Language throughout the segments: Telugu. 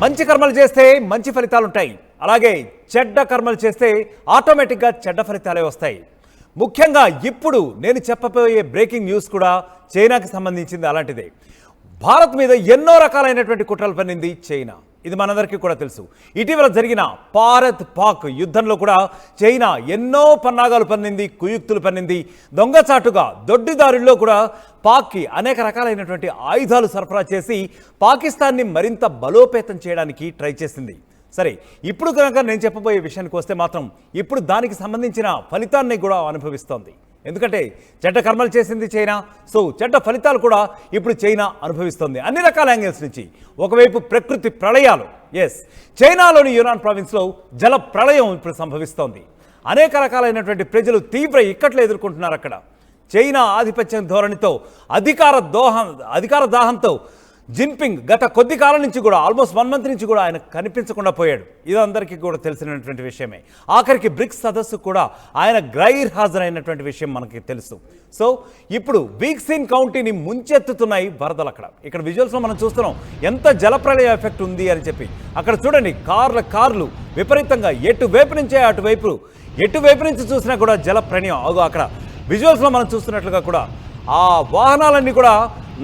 మంచి కర్మలు చేస్తే మంచి ఫలితాలు ఉంటాయి. అలాగే చెడ్డ కర్మలు చేస్తే ఆటోమేటిక్గా చెడ్డ ఫలితాలే వస్తాయి. ముఖ్యంగా ఇప్పుడు నేను చెప్పబోయే బ్రేకింగ్ న్యూస్ కూడా చైనాకి సంబంధించింది. అలాంటిదే భారత్ మీద ఎన్నో రకాలైనటువంటి కుట్రలు పన్నింది చైనా. ఇది మనందరికీ కూడా తెలుసు. ఇటీవల జరిగిన భారత్ పాక్ యుద్ధంలో కూడా చైనా ఎన్నో పన్నాగాలు పన్నింది, కుయుక్తులు పన్నింది. దొంగచాటుగా దొడ్డిదారుల్లో కూడా పాక్కి అనేక రకాలైనటువంటి ఆయుధాలు సరఫరా చేసి పాకిస్తాన్ని మరింత బలోపేతం చేయడానికి ట్రై చేసింది. సరే, ఇప్పుడు కనుక నేను చెప్పబోయే విషయానికి వస్తే మాత్రం ఇప్పుడు దానికి సంబంధించిన ఫలితాన్ని కూడా అనుభవిస్తోంది. ఎందుకంటే చెడ్డ కర్మలు చేసింది చైనా, సో చెడ్డ ఫలితాలు కూడా ఇప్పుడు చైనా అనుభవిస్తోంది అన్ని రకాల యాంగిల్స్ నుంచి. ఒకవైపు ప్రకృతి ప్రళయాలు, చైనాలోని యునాన్ ప్రావిన్స్లో జల ప్రళయం ఇప్పుడు సంభవిస్తోంది. అనేక రకాలైనటువంటి ప్రజలు తీవ్ర ఇక్కట్లు ఎదుర్కొంటున్నారు అక్కడ. చైనా ఆధిపత్యం ధోరణితో అధికార దాహంతో జిన్పింగ్ గత కొద్ది కాలం నుంచి కూడా ఆల్మోస్ట్ 1 మంత్ నుంచి కూడా ఆయన కనిపించకుండా పోయాడు. ఇది అందరికీ కూడా తెలిసినటువంటి విషయమే. ఆఖరికి బ్రిక్స్ సదస్సు కూడా ఆయన గైర్ హాజరైనటువంటి విషయం మనకి తెలుసు. సో ఇప్పుడు వీక్సిన్ కౌంటీని ముంచెత్తుతున్నాయి వరదలు. ఇక్కడ విజువల్స్లో మనం చూస్తున్నాం ఎంత జలప్రళయ ఎఫెక్ట్ ఉంది అని చెప్పి. అక్కడ చూడండి, కార్లు విపరీతంగా ఎటువైపు నుంచి చూసినా కూడా జల ప్రళయం. అక్కడ విజువల్స్లో మనం చూస్తున్నట్లుగా కూడా ఆ వాహనాలన్నీ కూడా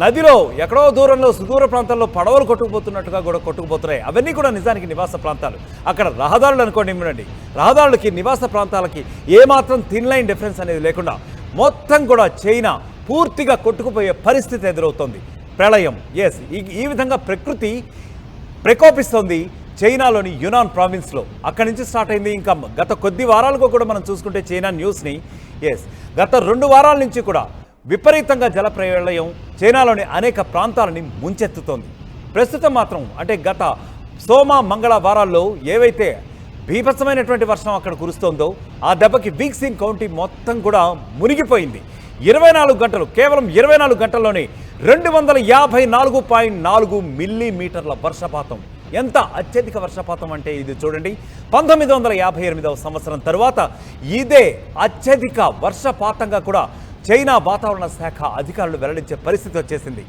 నదిలో ఎక్కడో దూరంలో సుదూర ప్రాంతాల్లో పడవలు కొట్టుకుపోతున్నట్టుగా కూడా కొట్టుకుపోతున్నాయి. అవన్నీ కూడా నిజానికి నివాస ప్రాంతాలు. అక్కడ రహదారులు అనుకోండి, రహదారులకి నివాస ప్రాంతాలకి ఏమాత్రం థిన్ లైన్ డిఫరెన్స్ అనేది లేకుండా మొత్తం కూడా చైనా పూర్తిగా కొట్టుకుపోయే పరిస్థితి ఎదురవుతోంది. ప్రళయం, ఈ విధంగా ప్రకృతి ప్రకోపిస్తోంది చైనాలోని యునాన్ ప్రావిన్స్లో. అక్కడి నుంచి స్టార్ట్ అయింది. ఇంకా గత కొద్ది వారాలుగా కూడా మనం చూసుకుంటే చైనా న్యూస్ని గత 2 వారాల నుంచి కూడా విపరీతంగా జల ప్రళయం చైనాలోని అనేక ప్రాంతాలని ముంచెత్తుతోంది. ప్రస్తుతం మాత్రం అంటే గత సోమ మంగళ వారాల్లో ఏవైతే బీభత్సమైనటువంటి వర్షం అక్కడ కురుస్తోందో ఆ దెబ్బకి వీక్సిన్ కౌంటీ మొత్తం కూడా మునిగిపోయింది. 24 గంటలు, కేవలం 24 గంటల్లోనే 254.4 మిల్లీమీటర్ల వర్షపాతం. ఎంత అత్యధిక వర్షపాతం అంటే ఇది చూడండి. 1958వ సంవత్సరం తర్వాత ఇదే అత్యధిక వర్షపాతంగా కూడా చైనా వాతావరణ శాఖ అధికారులు వెల్లడించే పరిస్థితి వచ్చేసింది.